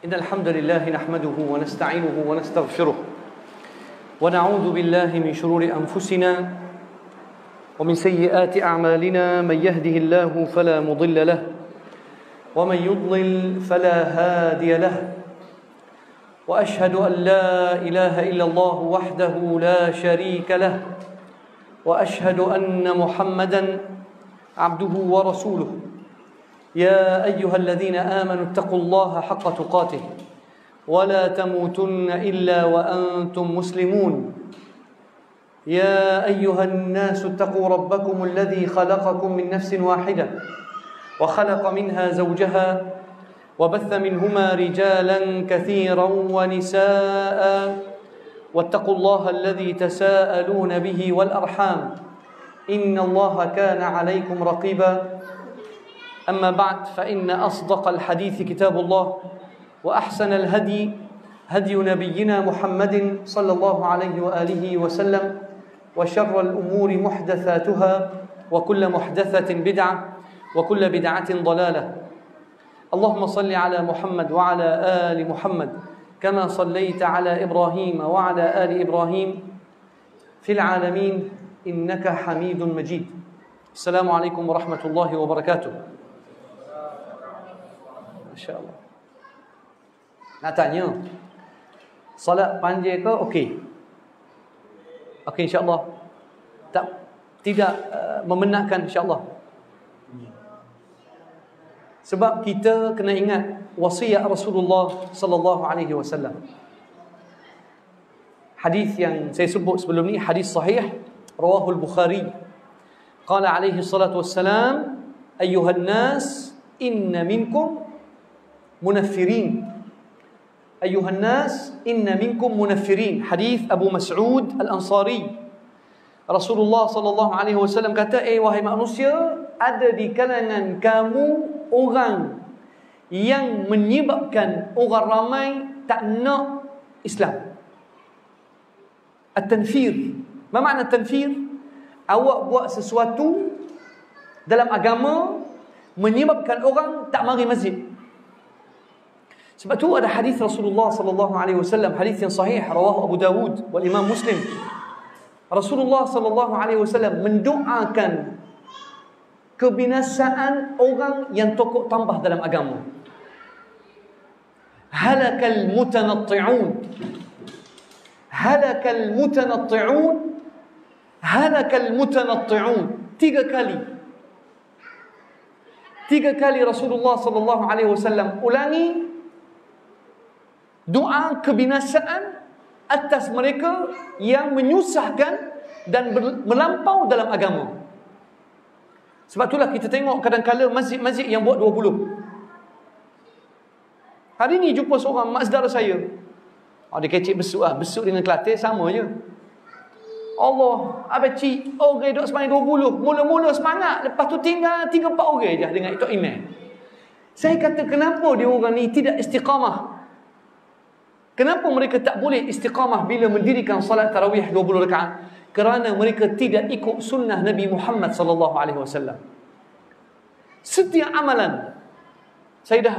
إن الحمد لله نحمده ونستعينه ونستغفره ونعوذ بالله من شرور أنفسنا ومن سيئات أعمالنا. من يهده الله فلا مضل له ومن يضلل فلا هادي له وأشهد أن لا إله إلا الله وحده لا شريك له وأشهد أن محمدا عبده ورسوله. يا أيها الذين آمنوا اتقوا الله حق تقاته ولا تموتن إلا وأنتم مسلمون. يا أيها الناس اتقوا ربكم الذي خلقكم من نفس واحدة وخلق منها زوجها وبث منهما رجالا كثيرا ونساء واتقوا الله الذي تساءلون به والأرحام إن الله كان عليكم رقيبا. أما بعد فإن أصدق الحديث كتاب الله وأحسن الهدي هدي نبينا محمد صلى الله عليه وآله وسلم وشر الأمور محدثاتها وكل محدثة بدعة وكل بدعة ضلالة. اللهم صل على محمد وعلى آل محمد كما صليت على إبراهيم وعلى آل إبراهيم في العالمين إنك حميد مجيد. السلام عليكم ورحمة الله وبركاته. Masya Allah. Nak tanya, salat panjang ke okey? Okey, insya-Allah. Tidak memenatkan, insya-Allah. Sebab kita kena ingat wasiat Rasulullah sallallahu alaihi wasallam. Hadis yang saya sebut sebelum ni hadis sahih rawahul Bukhari. Qala alaihi salatu wassalam, ayyuhan nas inna minkum munaffirin. Ayuhan nas inna minkum munaffirin. Hadis Abu Mas'ud Al-Ansari. Rasulullah sallallahu alaihi wasallam kata, wahai manusia, ada di kalangan kamu orang yang menyebabkan orang ramai tak nak Islam. At-tanfir. Apa makna tanfir? Awak buat sesuatu dalam agama menyebabkan orang tak mari masjid. Sebab tu ada hadis Rasulullah sallallahu alaihi wasallam, hadis yang sahih rawahu Abu Dawud wal Imam Muslim. Rasulullah sallallahu alaihi wasallam mendoakan kebinasaan orang yang tokok tambah dalam agama. Halakal mutanatti'un. Halakal mutanatti'un. Halakal mutanatti'un. 3 kali. 3 kali Rasulullah sallallahu alaihi wasallam ulangi doa kebinasaan atas mereka yang menyusahkan dan melampau dalam agama. Sebab itulah kita tengok kadang-kala masjid-masjid yang buat 20. Hari ni jumpa seorang mak saudara saya. Dia kecik besuk lah. Besuk dengan Kelantan sama je. Allah, abang-cik, orang duduk semangat 20. Mula-mula semangat. Lepas tu tinggal 3-4 orang je dengan itu imam. Saya kata, kenapa dia orang ni tidak istiqamah? Kenapa mereka tak boleh istiqamah bila mendirikan salat tarawih 20 rakaat? Kerana mereka tidak ikut sunnah Nabi Muhammad sallallahu alaihi wasallam. Setiap amalan, saya dah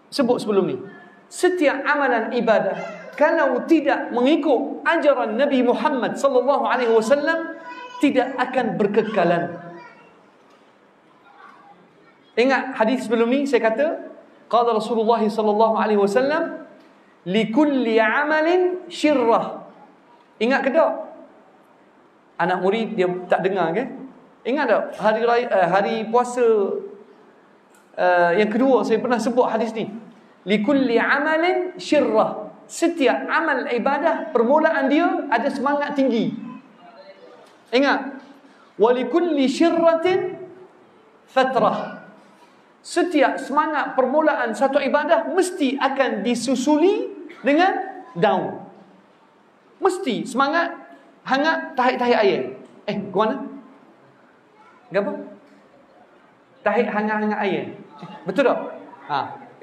sebut sebelum ni, setiap amalan ibadah kalau tidak mengikut ajaran Nabi Muhammad sallallahu alaihi wasallam tidak akan berkekalan. Ingat hadis sebelum ni saya kata, qala Rasulullah sallallahu alaihi wasallam, likulli amalin syirrah. Ingat ke tak? Anak murid dia tak dengar ke? Ingat tak? Hari puasa yang kedua saya pernah sebut hadis ni. Likulli amalin syirrah. Setiap amal ibadah permulaan dia ada semangat tinggi. Ingat. Walikulli syirratin fatrah. Setiap semangat permulaan satu ibadah mesti akan disusuli dengan down. Mesti semangat hangat tahik-tahik air. Ke mana? Apa? Tahik hangat-hangat air. Betul tak?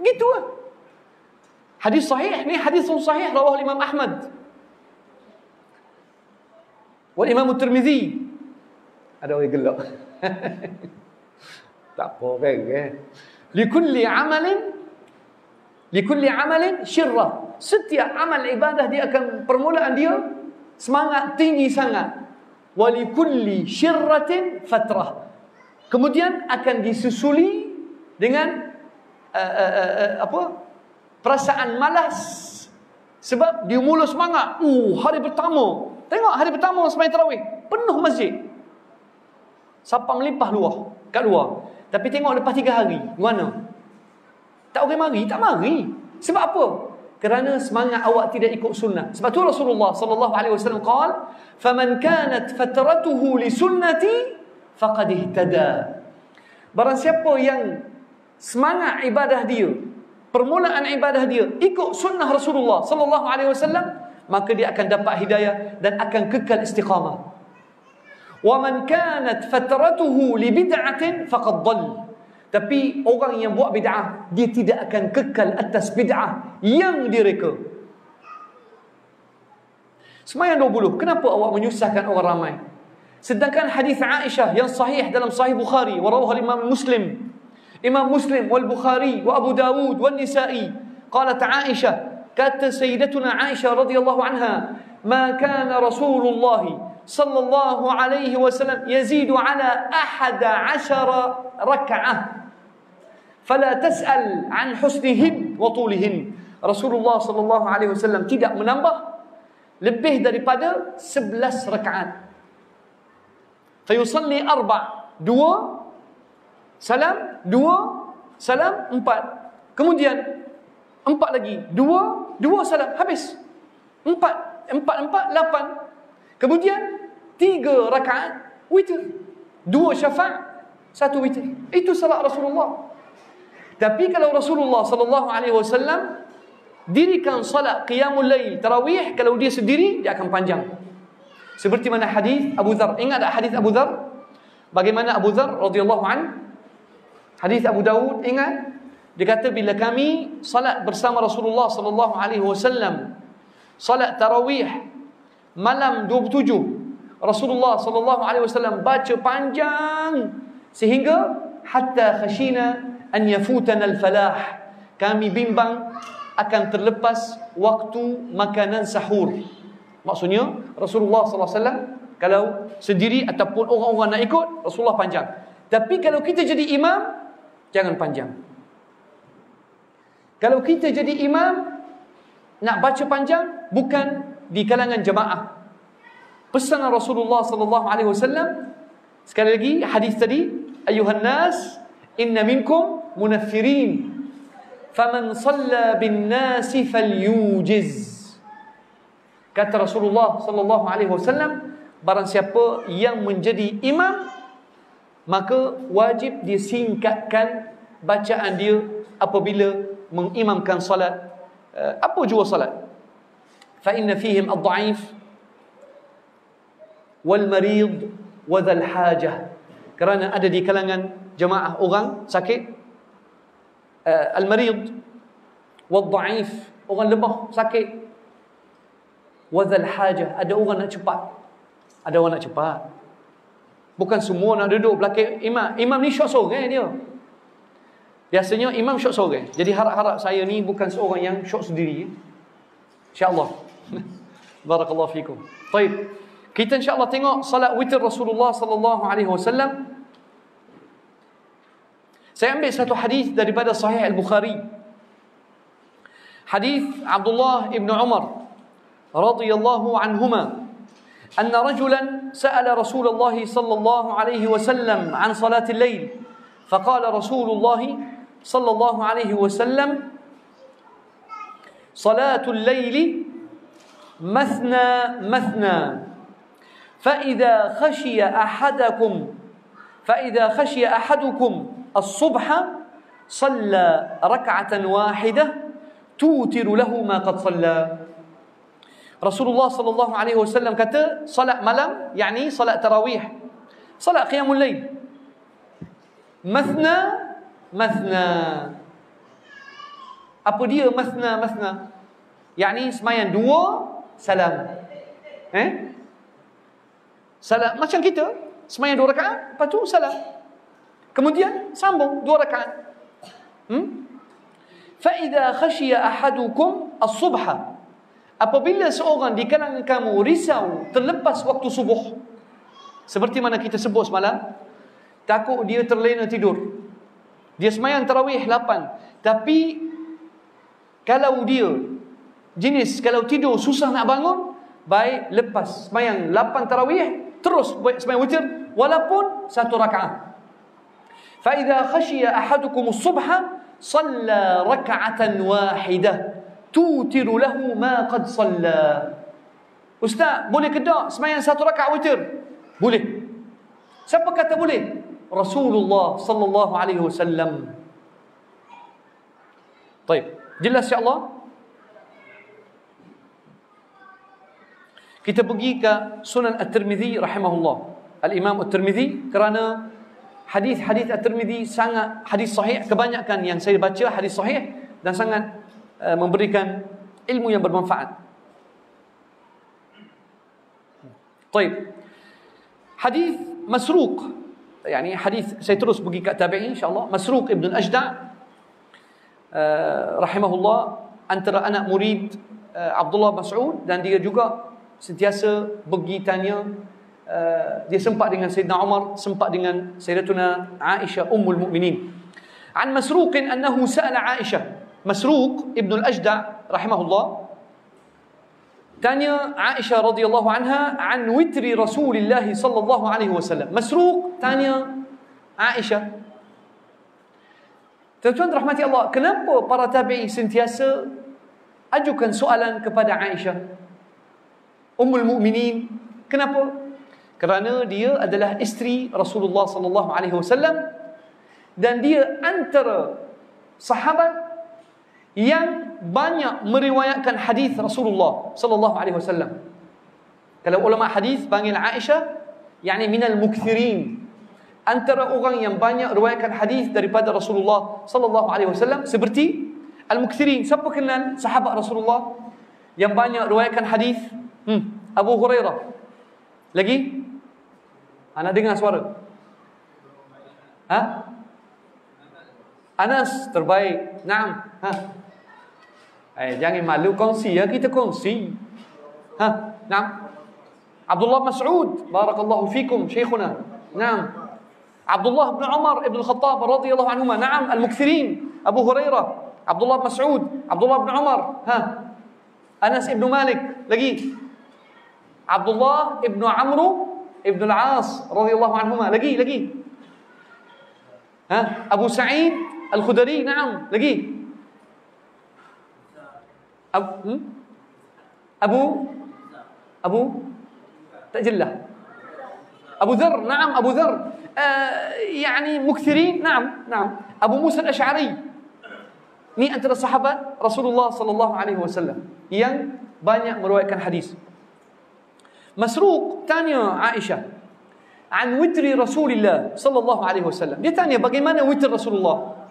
Begitu lah. Hadis sahih ni, hadis sahih rawah Imam Ahmad. Wal Imam Tirmizi. Ada orang gelak. Tak apa kan. Likulli amalin Likulli amalin syirrah. Setiap amal ibadah dia akan, permulaan dia semangat tinggi sangat. Walikulli syirratin fatrah. Kemudian akan disusuli dengan perasaan malas. Sebab dia mula semangat. Hari pertama. Tengok hari pertama sembahyang tarawih, penuh masjid. Sampai melimpah luar, kat luar. Tapi tengok lepas 3 hari, mana? Tak orang mari, tak mari. Sebab apa? Kerana semangat awak tidak ikut sunnah. Sebab tu Rasulullah sallallahu alaihi wasallam qala, "Faman kanat fatratuhu li sunnati faqad ihtada." Barang siapa yang semangat ibadah dia, permulaan ibadah dia ikut sunnah Rasulullah sallallahu alaihi wasallam, maka dia akan dapat hidayah dan akan kekal istiqamah. Wa man kanat fatratuhu li bid'atin faqad dhall. Tapi orang yang buat bid'ah, dia tidak akan kekal atas bid'ah yang direka. Semayang 20, kenapa awak menyusahkan orang ramai? Sedangkan hadis Aisyah yang sahih dalam Sahih Bukhari, wa rawahu Imam Muslim. Imam Muslim wal Bukhari wa Abu Dawud wal Nisa'i. Qalat Aisyah, kata Sayyidatuna Aisyah radhiyallahu anha, ma kana Rasulullah sallallahu alaihi wasallam yazidu ala 11 rak'ah. Fala tas'al an husnihin wa tulihin. Rasulullah sallallahu alaihi wasallam tidak menambah lebih daripada 11 rakaat. Fayusalli 4, 2 salam, 2 salam, 4. Kemudian 4 lagi, 2 salam, habis. 4 4 8. Kemudian 3 rakaat witir. 2 syafa', 1 witir. Itu salat Rasulullah. Tapi kalau Rasulullah sallallahu alaihi wasallam dirikan salat qiyamul lail, tarawih, kalau dia sendiri dia akan panjang. Seperti mana hadis Abu Dzar. Ingat tak hadis Abu Dzar? Bagaimana Abu Dzar radhiyallahu an? Hadis Abu Dawud, ingat? Dia kata bila kami salat bersama Rasulullah sallallahu alaihi wasallam, salat tarawih malam 27, Rasulullah sallallahu alaihi wasallam baca panjang sehingga hatta khashina an yafutana al-falah. Kami bimbang akan terlepas waktu makanan sahur. Maksudnya Rasulullah sallallahu alaihi wasallam kalau sendiri ataupun orang-orang nak ikut, Rasulullah panjang. Tapi kalau kita jadi imam, jangan panjang. Kalau kita jadi imam nak baca panjang, bukan di kalangan jemaah. Pesanan Rasulullah sallallahu alaihi wasallam, sekali lagi hadis tadi, ayuhan nas inna minkum munaffirin faman shalla bin nasi falyujiz. Kata Rasulullah sallallahu alaihi wasallam, barang siapa yang menjadi imam, maka wajib disingkatkan bacaan dia apabila mengimamkan salat, apa jua salat. Fa inna fihim ad-dha'if wal marid wa dhal hajah. Kerana ada di kalangan jemaah orang sakit, al-marid wal dha'if, orang lemah sakit, wa dhal hajah, ada orang nak cepat. Ada orang nak cepat. Bukan semua nak duduk belakang imam. Imam ni syok sorang dia. Biasanya imam syok sorang. Jadi harap-harap saya ni bukan seorang yang syok sendiri. InsyaAllah. Barakallahu fikum. Baik. Kita insyaAllah tengok salat witir Rasulullah sallallahu alaihi wasallam. Saya ambil satu hadis daripada Sahih Al-Bukhari. Hadis Abdullah ibn Umar radhiyallahu anhuma. أن رجلا سأل رسول الله صلى الله عليه وسلم عن صلاة الليل فقال رسول الله صلى الله عليه وسلم صلاة الليل مثنى مثنى فإذا خشي أحدكم الصبح صلى ركعة واحدة توتر له ما قد صلى. Rasulullah sallallahu alaihi wasallam kata, salat malam, yakni salat tarawih, salat qiyamul lail, mathna mathna. Apa dia mathna mathna? Yakni sembahyang 2 salam. Salat macam kita sembahyang 2 rakaat, lepas tu salam. Kemudian sambung 2 rakaat. فَإِذَا خَشِيَ أَحَدُكُمْ الصُّبْحَ, apabila seorang di kalangan kamu risau terlepas waktu subuh, seperti mana kita sebut semalam, takut dia terlena tidur, dia semayang tarawih 8, tapi kalau dia jenis kalau tidur susah nak bangun, baik lepas semayang 8 tarawih terus semayang witir walaupun 1 rakaat. فَإِذَا خَشِيَ أَحَدُكُمُ الصُّبْحَ صَلَّى رَكَعَةً وَاحِدَةً تُوتِرُ لَهُ مَا قَدْ صَلَّى. Ustaz, boleh ke tak semayang 1 rakaat witir? Boleh. Siapa kata boleh? Rasulullah sallallahu alaihi wasallam. Baik, jelas insya-Allah. Kita pergi ke Sunan At-Tirmidzi rahimahullah. Al-Imam At-Tirmidzi, kerana hadis-hadis At-Tirmidzi sangat hadis sahih, kebanyakan yang saya baca hadis sahih dan sangat memberikan ilmu yang bermanfaat. Baik. Hadis Masruq, yani hadis, saya terus pergi ke tabi'in insya-Allah. Masruq ibn al-Ajda' rahimahullah, antara anak murid Abdullah Mas'ud, dan dia juga sentiasa pergi tanya. Dia sempat dengan Sayyidina Umar, sempat dengan Sayyidatuna Aisyah Ummul Mukminin. An Masruq annahu sa'ala Aisyah. Masruq ibn al-Ajda' rahimahullah tanya Aisyah radhiyallahu anha an witri Rasulillah sallallahu alaihi wasallam. Masruq tanya Aisyah, tuan-tuan rahmati Allah, kenapa para tabi'in sentiasa ajukan soalan kepada Aisyah Ummul Mukminin? Kenapa? Kerana dia adalah isteri Rasulullah sallallahu alaihi wasallam dan dia antara sahabat yang banyak meriwayatkan hadis Rasulullah sallallahu alaihi wasallam. Kalau ulama hadis panggil Aisyah, yakni minal mukthirin, antara orang yang banyak riwayatkan hadis daripada Rasulullah sallallahu alaihi wasallam. Seperti al-mukthirin, siapa kenal sahabat Rasulullah yang banyak riwayatkan hadis? Abu Hurairah. Lagi? Ana dengar suara. Anas terbaik. Naam. Jangan malu, kongsi ya, kita kongsi. Naam. Abdullah Mas'ud, barakallahu fikum syekhuna. Naam. Abdullah bin Umar ibn Khattab radhiyallahu anhuma. Naam, al-mukthirin. Abu Hurairah, Abdullah Mas'ud, Abdullah bin Umar. Anas ibn Malik. Lagi? Abdullah ibn Amr ibn al-As radhiyallahu anhuma. Lagi? Abu Sa'id Al-Khudri. Naam. Lagi? Abu tak jelas. Abu Dzar. Naam, Abu Dzar. Yani mukthirin. Naam. Abu Musa al-Asy'ari. Ni antara sahabat Rasulullah sallallahu alaihi wasallam yang banyak meriwayatkan hadis. Masruq tanya Aisyah an witri Rasulillah sallallahu alaihi wasallam. Dia tanya bagaimana witr Rasulullah.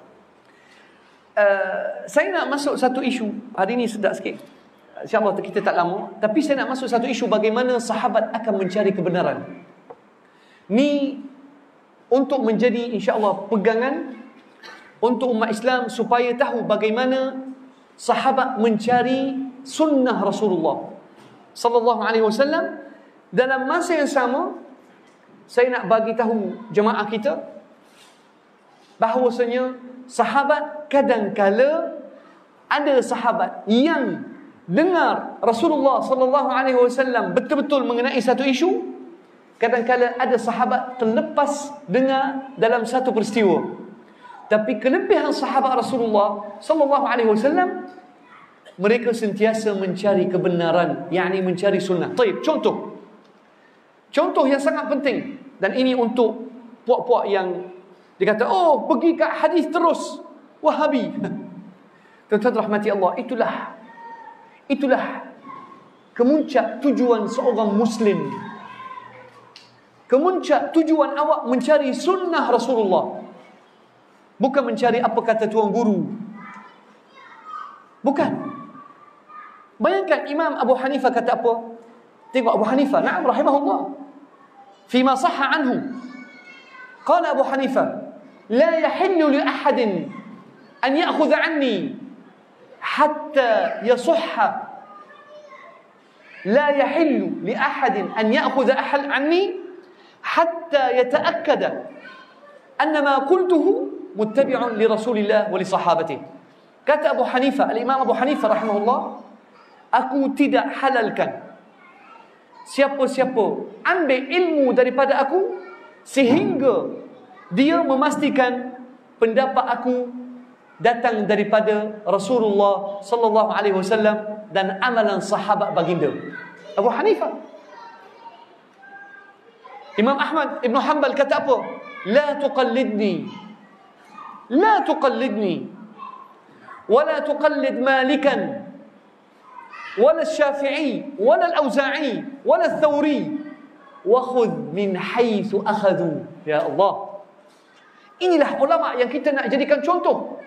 Saya nak masuk satu isu. Hari ini sedap sikit, InsyaAllah kita tak lama. Tapi saya nak masuk satu isu, bagaimana sahabat akan mencari kebenaran. Ni untuk menjadi insyaAllah pegangan untuk umat Islam, supaya tahu bagaimana sahabat mencari sunnah Rasulullah sallallahu alaihi wasallam. Dalam masa yang sama, saya nak bagi tahu jemaah kita bahawasanya sahabat kadang-kala ada sahabat yang dengar Rasulullah sallallahu alaihi wasallam betul-betul mengenai satu isu. Kadang-kala ada sahabat terlepas dengar dalam satu peristiwa. Tapi kelebihan sahabat Rasulullah sallallahu alaihi wasallam, mereka sentiasa mencari kebenaran, yakni mencari sunnah. Baik, contoh yang sangat penting, dan ini untuk puak-puak yang dia kata, oh pergi kat hadis terus, Wahabi. Tuan-tuan rahmati Allah, itulah kemuncak tujuan seorang Muslim. Kemuncak tujuan awak mencari sunnah Rasulullah, bukan mencari apa kata tuan guru. Bukan. Bayangkan Imam Abu Hanifah kata apa? Tengok Abu Hanifah, na'am rahimahullah, fima sahha anhu, qala Abu Hanifah, la yahillu li ahadin an ya'khudha anni hatta yasihha la yahillu li ahadin an ya'khudha ahad anni hatta yata'akkada anna ma qultuhu muttabi'un li Rasulillah wa li sahabatihi. Kata Abu Hanifah, Al-Imam Abu Hanifah rahimahullah, aku tidak halalkan siapa-siapa ambil ilmu daripada aku sehingga dia memastikan pendapat aku datang daripada Rasulullah sallallahu alaihi wasallam dan amalan sahabat baginda. Abu Hanifah. Imam Ahmad Ibn Hanbal kata apa? La tuqallidni. La tuqallidni. Wala tuqallid Malikan. Wala Syafi'i, wala Al-Auza'i, wala Al-Thawri. Wa khudh min haitsu akhadhu. Ya Allah. Inilah ulama yang kita nak jadikan contoh.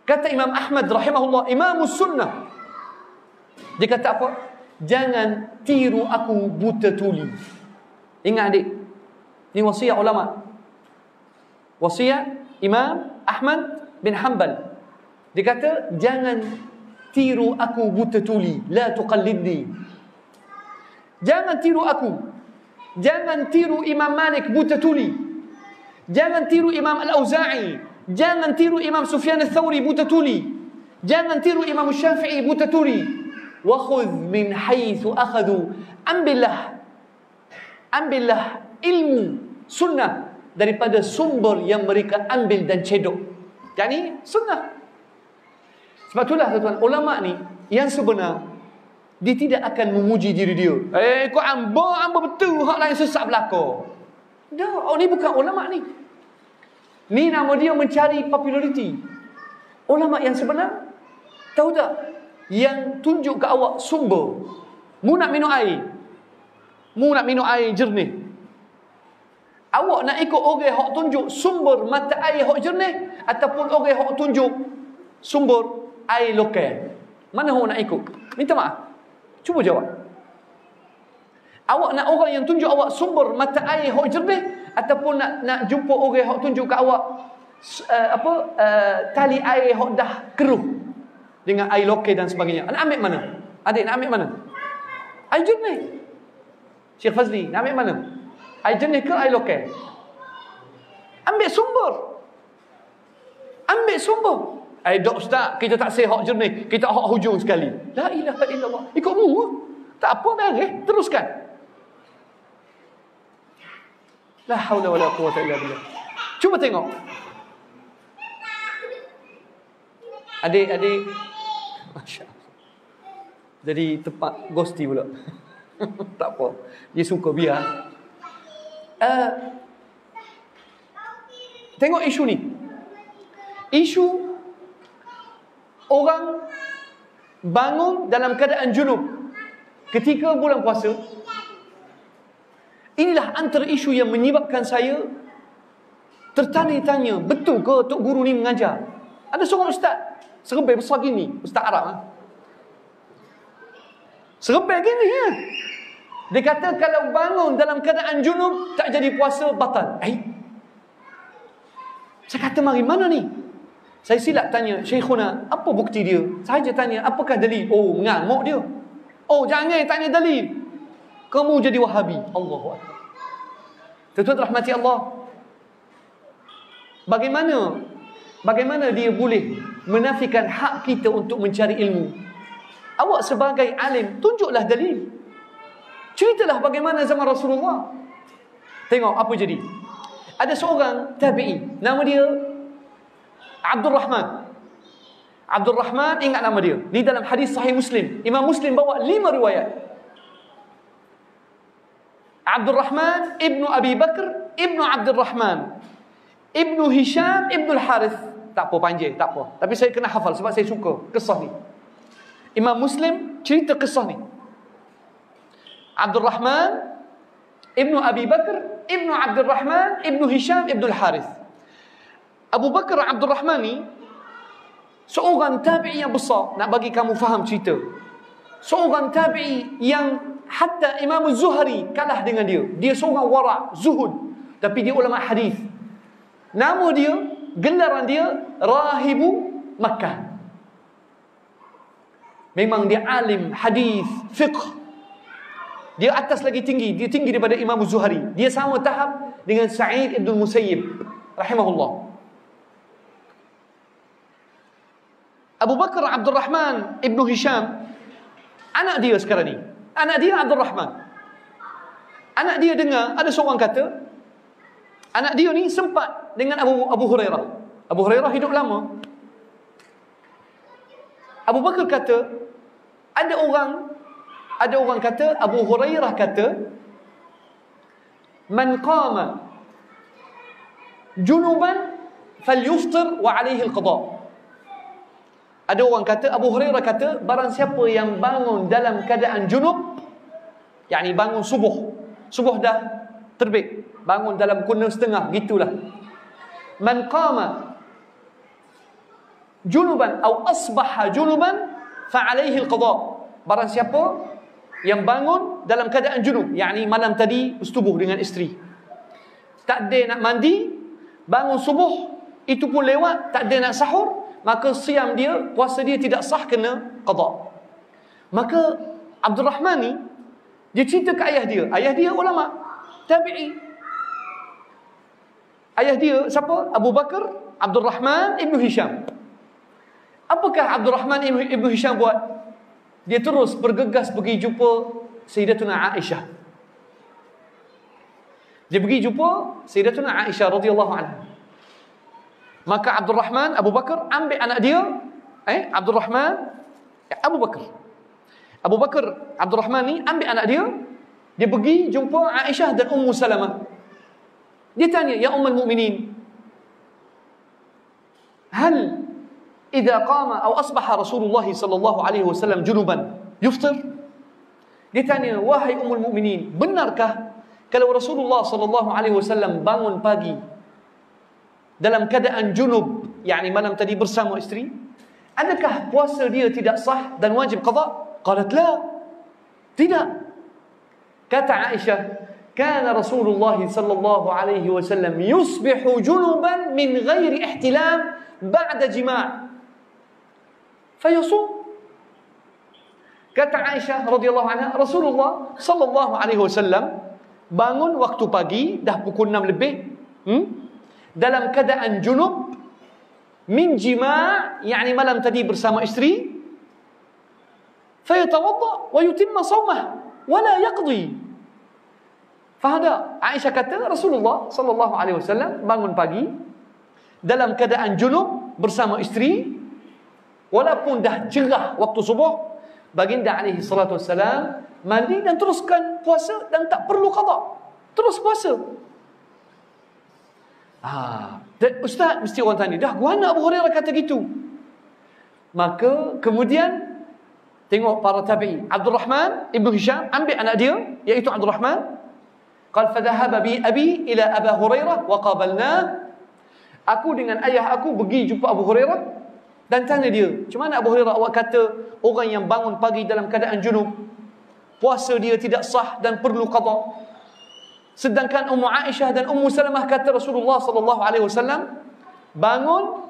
Kata Imam Ahmad rahimahullah, Imamus Sunnah, dia kata apa? Jangan tiru aku buta tuli. Ingat adik, ini wasiat ulama. Wasiat Imam Ahmad bin Hanbal. Dia kata jangan tiru aku buta tuli. La tuqallidni. Jangan tiru aku. Jangan tiru Imam Malik buta tuli. Jangan tiru Imam Al-Auza'i. Jangan tiru Imam Sufyan Al-Thawri buta tuli. Jangan tiru Imam Syafi'i buta tuli. Wa khudh min haitsu akhadhu. Ambillah ilmu sunnah daripada sumber yang mereka ambil dan cedok. Yani sunnah. Sebab itulah tuan-tuan, ulama ni yang sebenar dia tidak akan memuji diri dia. Kau amba betul, hak lain sesat belaka. Dah, ni bukan ulama ni. Ni nama dia mencari populariti. Ulama yang sebenar, tahu tak? Yang tunjuk ke awak sumber. Mu nak minum air. Mu nak minum air jernih. Awak nak ikut orang hak tunjuk sumber mata air hak jernih ataupun orang hak tunjuk sumber air lokal? Mana awak nak ikut? Minta maaf. Cuba jawab. Awak nak orang yang tunjuk awak sumber mata air hak jernih ataupun nak jumpa orang hak tunjuk kat awak tali air hak dah keruh dengan air lokal dan sebagainya? Nak ambil mana? Adik nak ambil mana? Air jernih. Syekh Fazli nak ambil mana? Air jernih ke air lokal? Ambil sumber. Ambil sumber. Dok ustaz, kita tak say hak jernih, kita hak hujung sekali. La ilaha illallah. Ikut mu. Tak apa beres, teruskan. La haula wala quwwata illa billah. Cuba tengok. Adik-adik, masya-Allah. Jadi tempat ghosti pula. Tak apa. Dia suka biar. Tengok isu ni. Isu orang bangun dalam keadaan junub ketika bulan puasa. Inilah antara isu yang menyebabkan saya tertanya-tanya, betul ke Tok Guru ni mengajar? Ada seorang ustaz serbai besar gini, ustaz Arab. Serbai gini ya. Dia kata kalau bangun dalam keadaan junub tak jadi puasa, batal. Saya kata mari mana ni? Saya silap tanya, Syekhuna, apa bukti dia? Saya je tanya, apakah dalil? Oh, mengamuk dia. Oh, jangan tanya dalil. Kamu jadi Wahabi. Allahu Akbar. Tuan-tuan rahmati Allah. Bagaimana dia boleh menafikan hak kita untuk mencari ilmu? Awak sebagai alim, tunjuklah dalil. Ceritalah bagaimana zaman Rasulullah. Tengok apa jadi. Ada seorang tabi'i, nama dia Abdul Rahman. Abdul Rahman, ingat nama dia. Di dalam hadis Sahih Muslim, Imam Muslim bawa 5 riwayat. Abdul Rahman Ibnu Abi Bakr Ibnu Abdul Rahman Ibnu Hisham Ibnu Al-Harith. Tak apa panjang, tak apa. Tapi saya kena hafal sebab saya suka kisah ni. Imam Muslim cerita kisah ni. Abdul Rahman Ibnu Abi Bakr Ibnu Abdul Rahman Ibnu Hisham Ibnu Al-Harith. Abu Bakar Abdul Rahman ni seorang tabi'i yang besar. Nak bagi kamu faham cerita, seorang tabi'i yang hatta Imam Zuhri kalah dengan dia. Dia seorang wara', zuhud, tapi dia ulama hadis. Nama dia, gelaran dia Rahibu Makkah. Memang dia alim hadis, fiqh. Dia atas lagi tinggi, dia tinggi daripada Imam Zuhari. Dia sama tahap dengan Sa'id ibn Musayyib rahimahullah. Abu Bakar Abdul Rahman ibn Hisham, anak dia sekarang ni, anak dia Abdul Rahman. Anak dia dengar ada seorang kata, anak dia ni sempat dengan Abu Hurairah. Abu Hurairah hidup lama. Abu Bakar kata, ada orang kata, Abu Hurairah kata, man qama junuban falyuftir wa alaihi alqada. Ada orang kata, Abu Hurairah kata, barang siapa yang bangun dalam keadaan junub, yakni bangun subuh dah terbit, bangun dalam pukul 6:30, gitulah. Man qama junuban atau asbaha junuban fa alaihi alqada. Barang siapa yang bangun dalam keadaan junub, yakni malam tadi bersetubuh dengan isteri, tak ada nak mandi, bangun subuh, itu pun lewat, tak ada nak sahur, maka siam dia, puasa dia tidak sah, kena qada. Maka Abdul Rahman ni, dia cerita ke ayah dia ulama, tabi'i. Ayah dia siapa? Abu Bakar Abdul Rahman ibn Hisham. Apakah Abdul Rahman ibn Hisham buat? Dia terus bergegas pergi jumpa Sayyidatuna Aisyah. Dia pergi jumpa Sayyidatuna Aisyah radhiyallahu anha. Maka Abdul Rahman, Abu Bakar ambil anak dia, Abdul Rahman, Abu Bakar Abdul Rahman ni ambil anak dia, dia pergi jumpa Aisyah dan Ummu Salamah. Dia tanya, ya Ummul Mukminin, hal idza qama atau asbaha Rasulullah sallallahu alaihi wasallam junuban yuftir? Dia tanya, wahai Ummul Mukminin, benarkah kalau Rasulullah sallallahu alaihi wasallam bangun pagi dalam keadaan junub, yakni malam tadi bersama isteri, adakah puasa dia tidak sah dan wajib qada? Qalat la, tidak. Kata Aisyah, kana Rasulullah sallallahu alaihi wasallam yusbihu junuban min ghairi ihtilam ba'da jima' fayasum. Kata Aisyah radhiyallahu anha, Rasulullah sallallahu alaihi wasallam bangun waktu pagi dah pukul 6 lebih, dalam keadaan junub min jima', yakni malam tadi bersama isteri, fayatawadda wa yutimma sawmah wa la yaqdi. Faham tak? Aisyah kata Rasulullah sallallahu alaihi wasallam bangun pagi dalam keadaan junub bersama isteri, walaupun dah cerah waktu subuh, baginda alaihi salatu wassalam mandi dan teruskan puasa dan tak perlu qada, terus puasa. Ustaz, mesti orang tanya, dah mana Abu Hurairah kata gitu? Maka kemudian tengok para tabi'i. Abdul Rahman ibn Hisham ambil anak dia, iaitu Abdul Rahman. Qal fadhahaba bi abi ila Abu Hurairah wa qabalna. Aku dengan ayah aku pergi jumpa Abu Hurairah dan tanya dia, macam mana Abu Hurairah awak kata orang yang bangun pagi dalam keadaan junub, puasa dia tidak sah dan perlu qada? Sedangkan Ummu Aisyah dan Ummu Salamah kata Rasulullah sallallahu alaihi wasallam bangun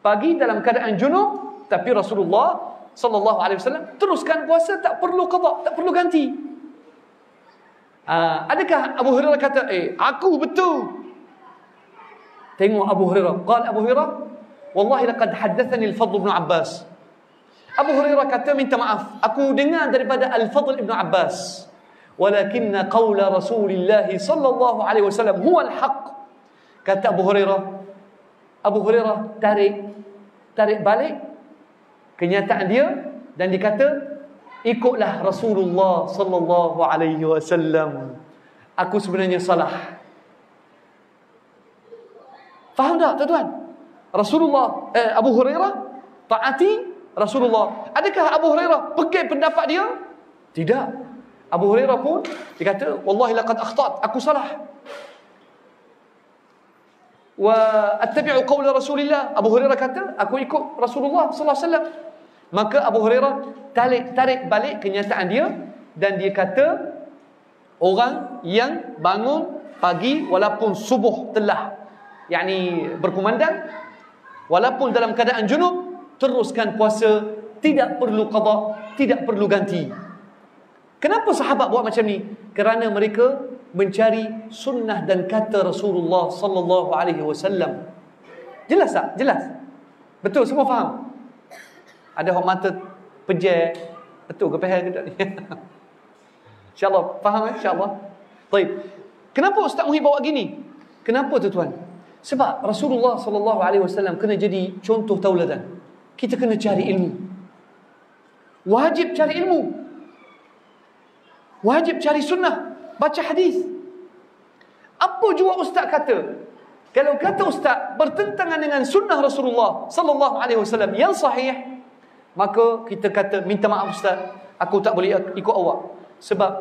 pagi dalam keadaan junub, tapi Rasulullah sallallahu alaihi wasallam teruskan puasa, tak perlu qada, tak perlu ganti. Adakah Abu Hurairah kata, aku betul? Tengok Abu Hurairah. Qala Abu Hurairah, wallahi laqad haddathani al-Fadl ibn Abbas. Abu Hurairah kata, minta maaf, aku dengar daripada Al-Fadl ibn Abbas, walakinna qawla Rasulillah sallallahu alaihi wasallam huwa al-haq. Kata Abu Hurairah tarik balik kenyataan dia dan dia kata, ikutlah Rasulullah sallallahu alaihi wasallam. Aku sebenarnya salah. Faham tak tuan-tuan? Abu Hurairah taati Rasulullah. Adakah Abu Hurairah pegang pendapat dia? Tidak. Abu Hurairah pun dia kata, wallahi laqad akhtat, aku salah. Wa attabi'u qawla Rasulillah. Abu Hurairah kata, aku ikut Rasulullah sallallahu alaihi wasallam. Maka Abu Hurairah tarik balik kenyataan dia dan dia kata, orang yang bangun pagi walaupun subuh telah, yakni berkumandang, walaupun dalam keadaan junub, teruskan puasa tidak perlu qada, tidak perlu ganti. Kenapa sahabat buat macam ni? Kerana mereka mencari sunnah dan kata Rasulullah sallallahu alaihi wasallam. Jelas tak? Jelas. Betul, semua faham? Ada orang mata pejam. Betul ke faham ke tak ni? InsyaAllah faham, insyaAllah. Baik. Kenapa Ustaz Muhib bawa gini? Kenapa tuan-tuan? Sebab Rasulullah sallallahu alaihi wasallam kena jadi contoh tauladan. Kita kena cari ilmu. Wajib cari ilmu. Wajib cari sunnah. Baca hadis. Apa jua ustaz kata? Kalau kata ustaz bertentangan dengan sunnah Rasulullah sallallahu alaihi wasallam yang sahih, maka kita kata, minta maaf ustaz, aku tak boleh ikut awak. Sebab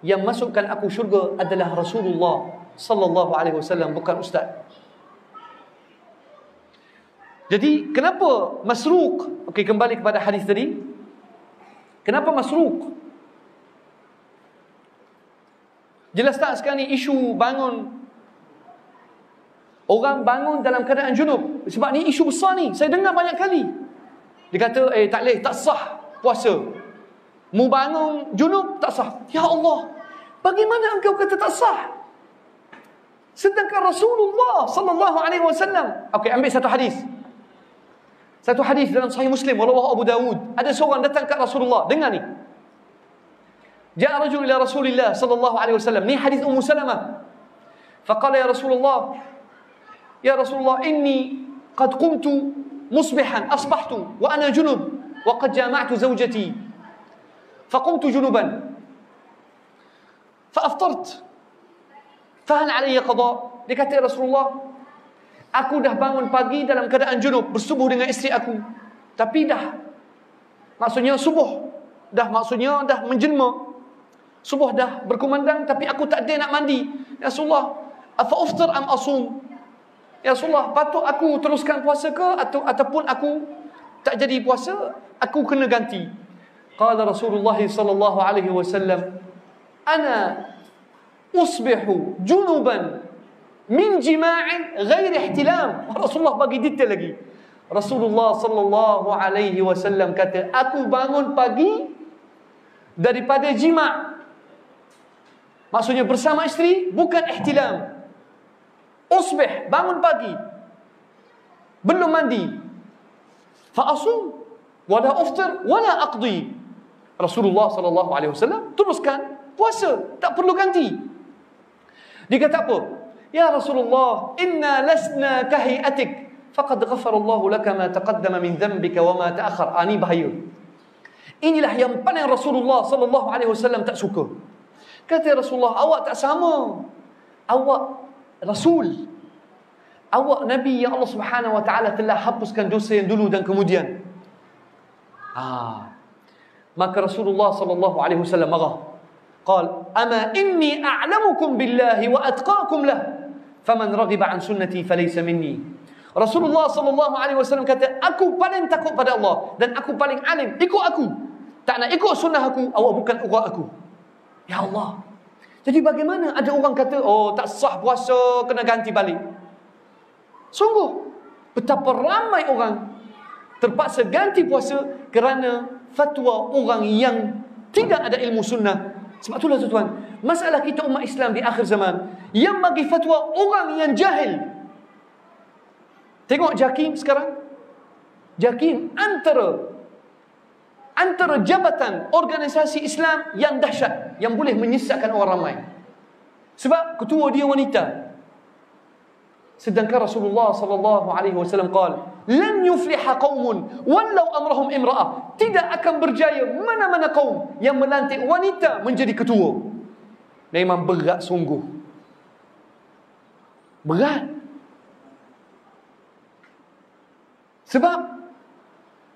yang masukkan aku syurga adalah Rasulullah sallallahu alaihi wasallam, bukan ustaz. Jadi kenapa masruq? Okey, kembali kepada hadis tadi. Kenapa masruq? Jelas tak sekarang ni isu bangun, orang bangun dalam keadaan junub? Sebab ni isu besar ni, saya dengar banyak kali. Dia kata, tak boleh, tak sah puasa. Mu bangun junub tak sah. Ya Allah, bagaimana engkau kata tak sah? Sedangkan Rasulullah sallallahu alaihi wasallam. Okey, ambil satu hadis. Satu hadis dalam Sahih Muslim, rawahu Abu Dawud. Ada seorang datang ke Rasulullah. Dengar ni. Ja'a rajul ila Rasulillah sallallahu alaihi wasallam. Ni hadis Ummu Salamah. Faqala ya Rasulullah, ya Rasulullah, inni qad qumtu musbihan asbahtu wa ana junub wa qad jama'tu zawjati. Faqumtu junuban. Fa'aftart. Fahal alayya qada? Dia kata, ya Rasulullah, aku dah bangun pagi dalam keadaan junub, bersubuh dengan isteri aku. Tapi dah, maksudnya subuh, dah maksudnya dah menjelma. Subuh dah berkumandang, tapi aku tak ada nak mandi. Ya Rasulullah, afa uftir am asum? Ya Rasulullah, patut aku teruskan puasa ke ataupun aku tak jadi puasa, aku kena ganti. Qala Rasulullah sallallahu alaihi wasallam, ana usbihu junuban min jima'in ghairi ihtilam. Rasulullah bagi detail lagi. Rasulullah sallallahu alaihi wasallam kata, aku bangun pagi daripada jima'. Maksudnya bersama isteri, bukan ihtilam. Usbih, bangun pagi, belum mandi. Fa asum wala uftir wala aqdi. Rasulullah sallallahu alaihi wasallam teruskan puasa, tak perlu ganti. Dia kata apa? Ya Rasulullah, inna lasna kahiatik, faqad ghafara Allah laka ma taqaddama min dhanbika wa ma ta'akhkhar. Ini bahaya. Inilah yang paling Rasulullah sallallahu alaihi wasallam tak suka. Kata Rasulullah, awak tak sama. Awak Rasul. Awak Nabi yang Allah Subhanahu wa taala telah hapuskan dosa yang dulu dan kemudian. Maka Rasulullah sallallahu alaihi wasallam marah. Qal, ama inni a'lamukum billahi wa atqakum lah. Faman raghiba an sunnati falaysa minni. Rasulullah sallallahu alaihi wasallam kata, aku paling takut pada Allah dan aku paling alim, ikut aku. Tak nak ikut sunnah aku, awak bukan orang aku. Ya Allah. Jadi bagaimana ada orang kata, oh tak sah puasa, kena ganti balik. Sungguh betapa ramai orang terpaksa ganti puasa kerana fatwa orang yang tidak ada ilmu sunnah. Sebab itulah tuan-tuan, masalah kita umat Islam di akhir zaman, yang bagi fatwa orang yang jahil. Tengok JAKIM sekarang. JAKIM antara jabatan organisasi Islam yang dahsyat, yang boleh menyesatkan orang ramai. Sebab ketua dia wanita. Sedangkan Rasulullah sallallahu alaihi wasallam qala, lan yufliha qaumun walau amrahum imra'ah. Tidak akan berjaya mana-mana kaum yang melantik wanita menjadi ketua. Memang berat sungguh. Berat. Sebab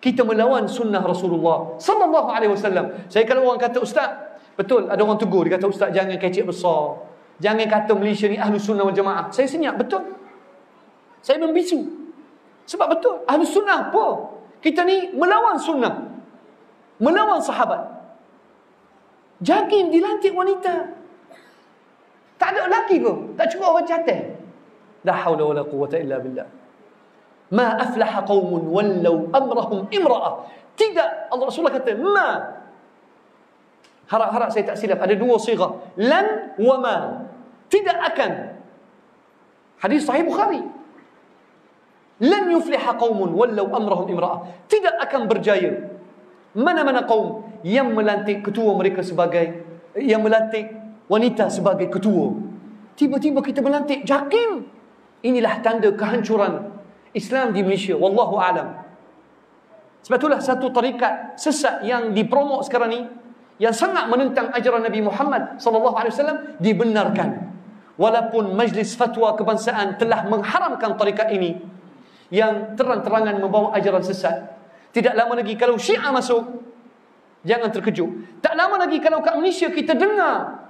kita melawan sunnah Rasulullah sallallahu alaihi wasallam. Saya kalau orang kata, ustaz, betul, ada orang tegur, dia kata, ustaz jangan kecek besar. Jangan kata Malaysia ni ahlu sunnah wal jamaah. Saya senyap, betul. Saya membisu. Sebab betul, ahlu sunnah apa? Kita ni melawan sunnah. Melawan sahabat. JAKIM dilantik wanita. Tak ada lelaki ke? Tak cukup orang cantik. La haula wala quwwata illa billah. Ma aflaha qaumun wallau amrahum imra'ah. Tidak, Allah Rasulullah kata ma. Harap-harap saya tak silap, ada dua sighah, lan wa ma. Tidak akan. Hadis sahih Bukhari. Lan yufliha qaumun wallau amrahum imra'ah. Tidak akan berjaya mana-mana kaum yang melantik ketua mereka sebagai, yang melantik wanita sebagai ketua. Tiba-tiba kita melantik JAKIM. Inilah tanda kehancuran Islam di Malaysia. Wallahu a'lam. Sebab itulah satu tarikat sesat yang dipromok sekarang ni, yang sangat menentang ajaran Nabi Muhammad sallallahu alaihi wasallam, dibenarkan. Walaupun Majlis Fatwa Kebangsaan telah mengharamkan tarikat ini yang terang-terangan membawa ajaran sesat. Tidak lama lagi kalau Syiah masuk, jangan terkejut. Tak lama lagi kalau kat Malaysia kita dengar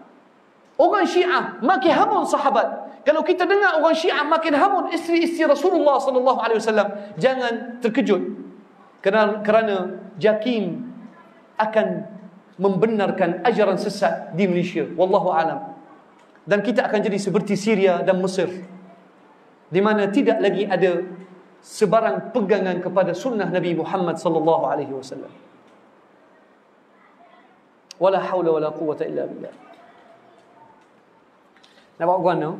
orang Syiah makin hamun sahabat, kalau kita dengar orang Syiah makin hamun isteri-isteri Rasulullah sallallahu alaihi wasallam, jangan terkejut. Kerana JAKIM akan membenarkan ajaran sesat di Malaysia. Wallahu alam. Dan kita akan jadi seperti Syria dan Mesir, di mana tidak lagi ada sebarang pegangan kepada sunnah Nabi Muhammad sallallahu alaihi wasallam. Wala haula wala quwwata illa billah. Nampak tuan no?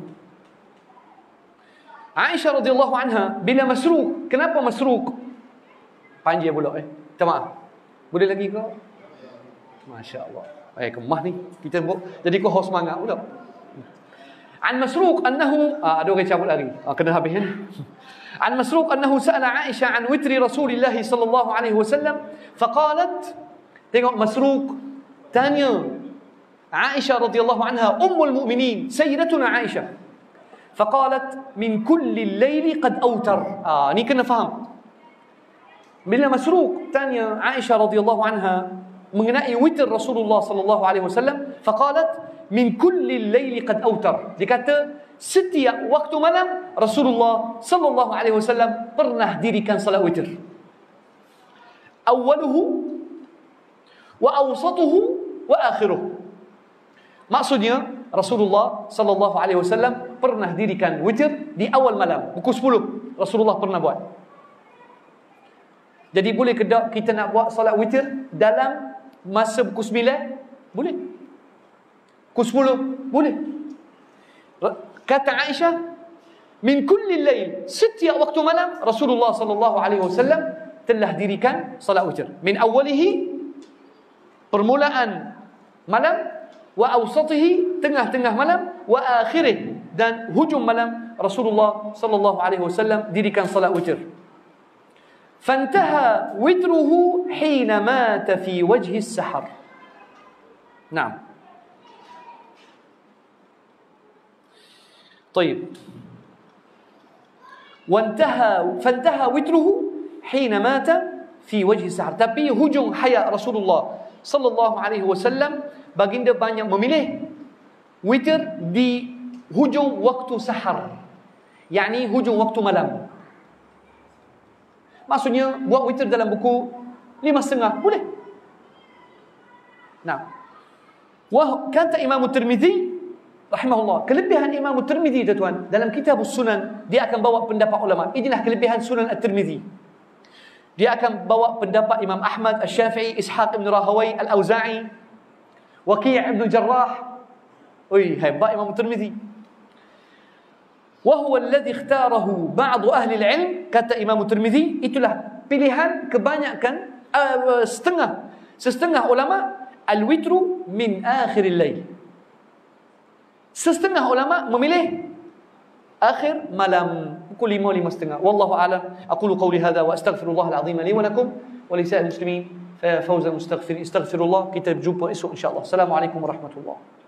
Aisyah radhiyallahu anha bila masruk, kenapa masruk? Panjang pula minta maaf. Boleh lagi ke? Masya-Allah. Kemah ni kita jadi kau host semangat pula. An Masruq annahu ada orang cabut lagi. Kena habis ni. An Masruq annahu sa'ala Aisyah an witri Rasulillah sallallahu alaihi wasallam faqalat, tengok Masruq tanya Aisyah radhiyallahu anha, ummul mu'minin, sayyidatuna Aisyah. Faqalat min kulli al-layli qad awtar. Ni kena faham. Bila Masruq tanya Aisyah radhiyallahu anha mengenai witir Rasulullah sallallahu alaihi wasallam, faqalat min kulli al-laili qad awtar. Dia kata setiap waktu malam Rasulullah sallallahu alaihi wasallam pernah dirikan salat witir. Awwaluhu wa awsatuhu wa akhiruh. Maksudnya Rasulullah sallallahu alaihi wasallam pernah dirikan witir di awal malam pukul 10. Rasulullah pernah buat. Jadi boleh ke tak kita nak buat salat witir dalam masa pukul 9? Boleh. Pukul 10? Boleh. Kata Aisyah, min kulli lail, setiap waktu malam Rasulullah sallallahu alaihi wasallam telah dirikan salat witir. Min awwalihi, permulaan malam, wa awsatihi, tengah-tengah malam, wa akhirih, dan hujung malam Rasulullah sallallahu alaihi wasallam dirikan salat witir. فانتهى وتره حين مات في وجه السحر. نعم. طيب. فانتهى وتره حين مات في وجه السحر. Tapi hujung hayat Rasulullah sallallahu alaihi wasallam, baginda banyak memilih witir di hujung waktu sahar, yakni hujung waktu malam. Maksudnya buat witir dalam buku 5.30 boleh. Nah, kata Imam Tirmizi rahimahullah, kelebihan Imam Tirmizi tuan, dalam kitab Sunan dia akan bawa pendapat ulama. Inilah kelebihan Sunan At-Tirmizi. Dia akan bawa pendapat Imam Ahmad, Asy-Syafi'i, Ishaq ibn Rahawai, Al-Auza'i, Waqi' ibn Jarrah. Oi, hebat Imam Tirmizi. وهو الذي اختاره بعض أهل العلم, kata Imam Tirmizi, itulah pilihan kebanyakan setengah ulama, al-witru min akhiril lail. Setengah ulama memilih akhir malam pukul 5:30. Wallahu a'lam. Aqulu qawli hadha wa astaghfirullah al-azim li wa lakum wa li sa'il muslimin fa fawzan mustaghfirin. Astaghfirullah. Kita berjumpa esok insya-Allah. Assalamualaikum warahmatullahi